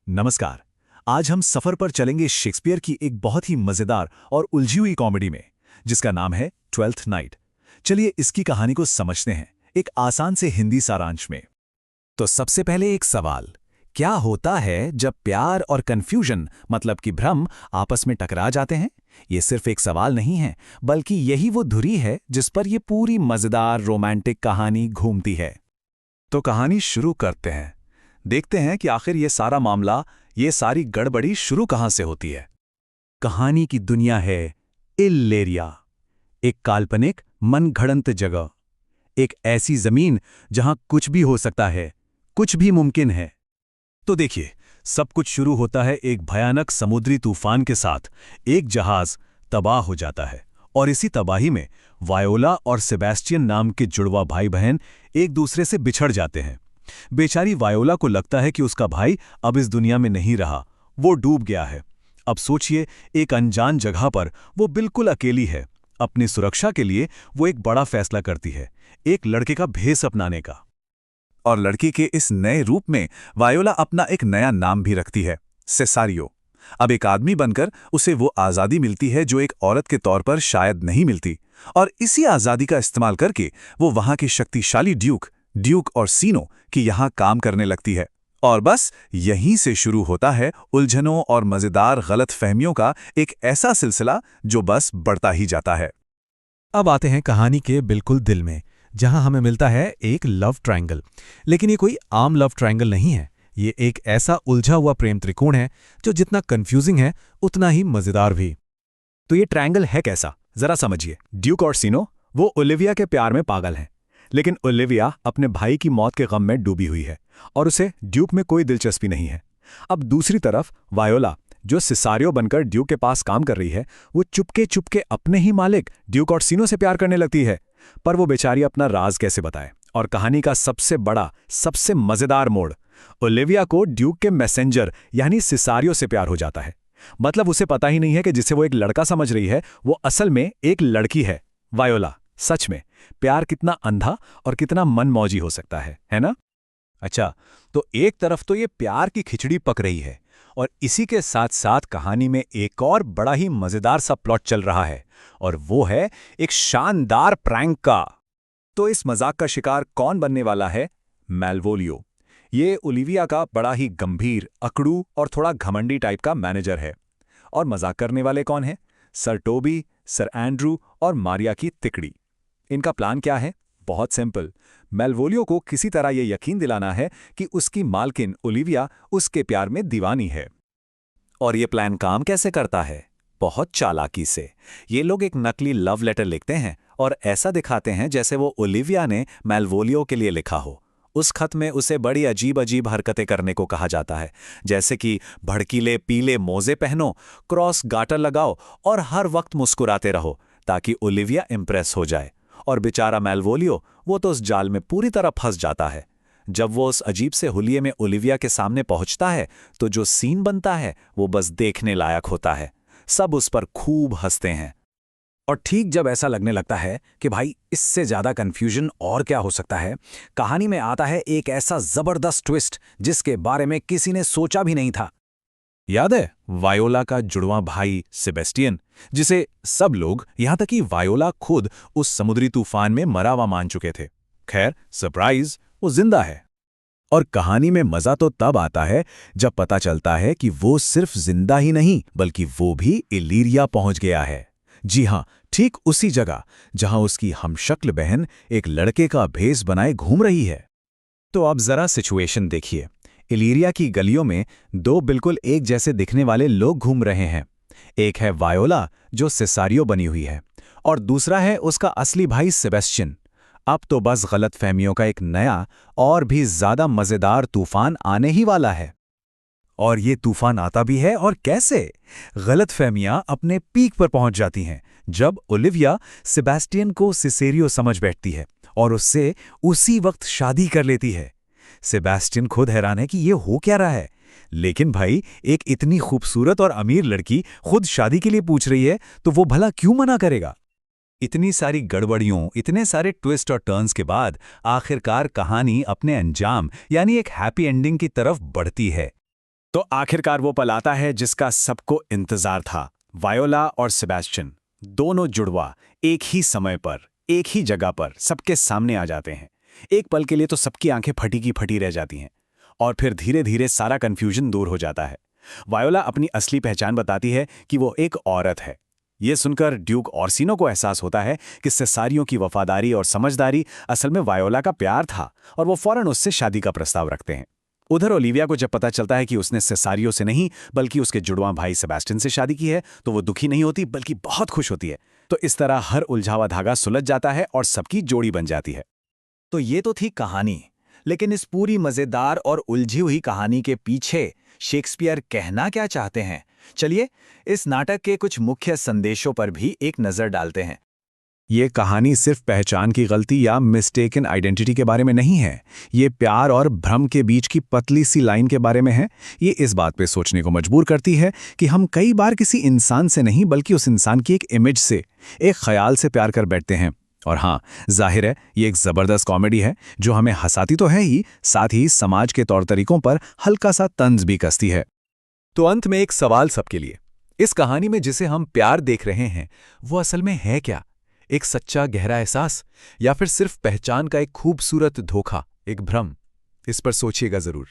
नमस्कार। आज हम सफर पर चलेंगे शेक्सपियर की एक बहुत ही मजेदार और उलझी हुई कॉमेडी में, जिसका नाम है ट्वेल्थ नाइट। चलिए इसकी कहानी को समझते हैं एक आसान से हिंदी सारांश में। तो सबसे पहले एक सवाल, क्या होता है जब प्यार और कंफ्यूजन मतलब कि भ्रम आपस में टकरा जाते हैं? ये सिर्फ एक सवाल नहीं है, बल्कि यही वो धुरी है जिस पर ये पूरी मजेदार रोमांटिक कहानी घूमती है। तो कहानी शुरू करते हैं। देखते हैं कि आखिर ये सारा मामला, ये सारी गड़बड़ी शुरू कहां से होती है। कहानी की दुनिया है इल्लेरिया, एक काल्पनिक मनगढ़ंत जगह, एक ऐसी जमीन जहां कुछ भी हो सकता है, कुछ भी मुमकिन है। तो देखिए, सब कुछ शुरू होता है एक भयानक समुद्री तूफान के साथ। एक जहाज तबाह हो जाता है और इसी तबाही में वायोला और सेबेस्टियन नाम के जुड़वा भाई बहन एक दूसरे से बिछड़ जाते हैं। बेचारी वायोला को लगता है कि उसका भाई अब इस दुनिया में नहीं रहा, वो डूब गया है। अब सोचिए, एक अनजान जगह पर वो बिल्कुल अकेली है। अपनी सुरक्षा के लिए वो एक बड़ा फैसला करती है, एक लड़के का भेष अपनाने का। और लड़की के इस नए रूप में वायोला अपना एक नया नाम भी रखती है, सेसारियो। अब एक आदमी बनकर उसे वो आज़ादी मिलती है जो एक औरत के तौर पर शायद नहीं मिलती, और इसी आज़ादी का इस्तेमाल करके वो वहां के शक्तिशाली ड्यूक और सीनो की यहां काम करने लगती है। और बस यहीं से शुरू होता है उलझनों और मजेदार गलतफहमियों का एक ऐसा सिलसिला जो बस बढ़ता ही जाता है। अब आते हैं कहानी के बिल्कुल दिल में, जहां हमें मिलता है एक लव ट्रायंगल। लेकिन ये कोई आम लव ट्रायंगल नहीं है, ये एक ऐसा उलझा हुआ प्रेम त्रिकोण है जो जितना कंफ्यूजिंग है उतना ही मजेदार भी। तो ये ट्रायंगल है कैसा, जरा समझिए। ड्यूक और सीनो वो ओलिविया के प्यार में पागल हैं, लेकिन ओलिविया अपने भाई की मौत के गम में डूबी हुई है और उसे ड्यूक में कोई दिलचस्पी नहीं है। अब दूसरी तरफ वायोला, जो सिसारियो बनकर ड्यूक के पास काम कर रही है, वो चुपके चुपके अपने ही मालिक ड्यूक और सीनो से प्यार करने लगती है। पर वो बेचारी अपना राज कैसे बताए? और कहानी का सबसे बड़ा, सबसे मजेदार मोड़, ओलिविया को ड्यूक के मैसेंजर यानी सिसारियो से प्यार हो जाता है। मतलब उसे पता ही नहीं है कि जिसे वो एक लड़का समझ रही है वो असल में एक लड़की है। वायोला, सच में प्यार कितना अंधा और कितना मनमौजी हो सकता है ना? अच्छा, तो एक तरफ तो ये प्यार की खिचड़ी पक रही है, और इसी के साथ साथ कहानी में एक और बड़ा ही मजेदार सा प्लॉट चल रहा है, और वो है एक शानदार प्रैंक का। तो इस मजाक का शिकार कौन बनने वाला है? मैलवोलियो। ये ओलिविया का बड़ा ही गंभीर, अकड़ू और थोड़ा घमंडी टाइप का मैनेजर है। और मजाक करने वाले कौन हैं? सर टोबी, सर एंड्रू और मारिया की तिकड़ी। इनका प्लान क्या है? बहुत सिंपल। मैलवोलियो को किसी तरह यह यकीन दिलाना है कि उसकी मालकिन ओलिविया उसके प्यार में दीवानी है। और ये प्लान काम कैसे करता है? बहुत चालाकी से। ये लोग एक नकली लव लेटर लिखते हैं और ऐसा दिखाते हैं जैसे वो ओलिविया ने मैलवोलियो के लिए लिखा हो। उस खत में उसे बड़ी अजीब अजीब हरकतें करने को कहा जाता है, जैसे कि भड़कीले पीले मोजे पहनो, क्रॉस गाटर लगाओ और हर वक्त मुस्कुराते रहो, ताकि ओलिविया इंप्रेस हो जाए। और बेचारा मैलवोलियो, वो तो उस जाल में पूरी तरह फंस जाता है। जब वो उस अजीब से हुलिये में ओलिविया के सामने पहुंचता है तो जो सीन बनता है वो बस देखने लायक होता है। सब उस पर खूब हंसते हैं। और ठीक जब ऐसा लगने लगता है कि भाई इससे ज्यादा कंफ्यूजन और क्या हो सकता है, कहानी में आता है एक ऐसा जबरदस्त ट्विस्ट जिसके बारे में किसी ने सोचा भी नहीं था। याद है वायोला का जुड़वा भाई सेबेस्टियन, जिसे सब लोग, यहां तक कि वायोला खुद, उस समुद्री तूफान में मरा हुआ मान चुके थे। खैर, सरप्राइज, वो जिंदा है। और कहानी में मजा तो तब आता है जब पता चलता है कि वो सिर्फ जिंदा ही नहीं, बल्कि वो भी इल्लीरिया पहुंच गया है। जी हां, ठीक उसी जगह जहां उसकी हमशक्ल बहन एक लड़के का भेष बनाए घूम रही है। तो अब जरा सिचुएशन देखिए। इल्लीरिया की गलियों में दो बिल्कुल एक जैसे दिखने वाले लोग घूम रहे हैं। एक है वायोला, जो सेसारियो बनी हुई है, और दूसरा है उसका असली भाई सेबेस्टियन। अब तो बस गलतफहमियों का एक नया और भी ज्यादा मजेदार तूफान आने ही वाला है। और ये तूफान आता भी है, और कैसे? गलतफहमियां अपने पीक पर पहुंच जाती हैं जब ओलिविया सेबेस्टियन को सिसेरियो समझ बैठती है और उससे उसी वक्त शादी कर लेती है। सेबेस्टियन खुद हैरान है कि ये हो क्या रहा है, लेकिन भाई एक इतनी खूबसूरत और अमीर लड़की खुद शादी के लिए पूछ रही है तो वो भला क्यों मना करेगा? इतनी सारी गड़बड़ियों, इतने सारे ट्विस्ट और टर्न्स के बाद आखिरकार कहानी अपने अंजाम यानी एक हैप्पी एंडिंग की तरफ बढ़ती है। तो आखिरकार वो पल आता है जिसका सबको इंतजार था। वायोला और सेबेस्टियन, दोनों जुड़वा, एक ही समय पर, एक ही जगह पर सबके सामने आ जाते हैं। एक पल के लिए तो सबकी आंखें फटी की फटी रह जाती हैं, और फिर धीरे धीरे सारा कंफ्यूजन दूर हो जाता है। वायोला अपनी असली पहचान बताती है कि वो एक औरत है। ये सुनकर ड्यूक ऑर्सिनो को एहसास होता है कि सेसारियो की वफादारी और समझदारी असल में वायोला का प्यार था, और वो फौरन उससे शादी का प्रस्ताव रखते हैं। उधर ओलिविया को जब पता चलता है कि उसने सेसारियो से नहीं बल्कि उसके जुड़वां भाई सेबेस्टियन से शादी की है, तो वो दुखी नहीं होती बल्कि बहुत खुश होती है। तो इस तरह हर उलझावा धागा सुलझ जाता है और सबकी जोड़ी बन जाती है। तो ये तो थी कहानी, लेकिन इस पूरी मजेदार और उलझी हुई कहानी के पीछे शेक्सपियर कहना क्या चाहते हैं? चलिए इस नाटक के कुछ मुख्य संदेशों पर भी एक नजर डालते हैं। ये कहानी सिर्फ पहचान की गलती या मिस्टेकन आइडेंटिटी के बारे में नहीं है। ये प्यार और भ्रम के बीच की पतली सी लाइन के बारे में है। ये इस बात पे सोचने को मजबूर करती है कि हम कई बार किसी इंसान से नहीं बल्कि उस इंसान की एक इमेज से, एक ख्याल से प्यार कर बैठते हैं। और हाँ, जाहिर है ये एक ज़बरदस्त कॉमेडी है जो हमें हंसाती तो है ही, साथ ही समाज के तौर तरीकों पर हल्का सा तंज भी कसती है। तो अंत में एक सवाल सबके लिए, इस कहानी में जिसे हम प्यार देख रहे हैं वो असल में है क्या? एक सच्चा गहरा एहसास, या फिर सिर्फ पहचान का एक खूबसूरत धोखा, एक भ्रम? इस पर सोचिएगा जरूर।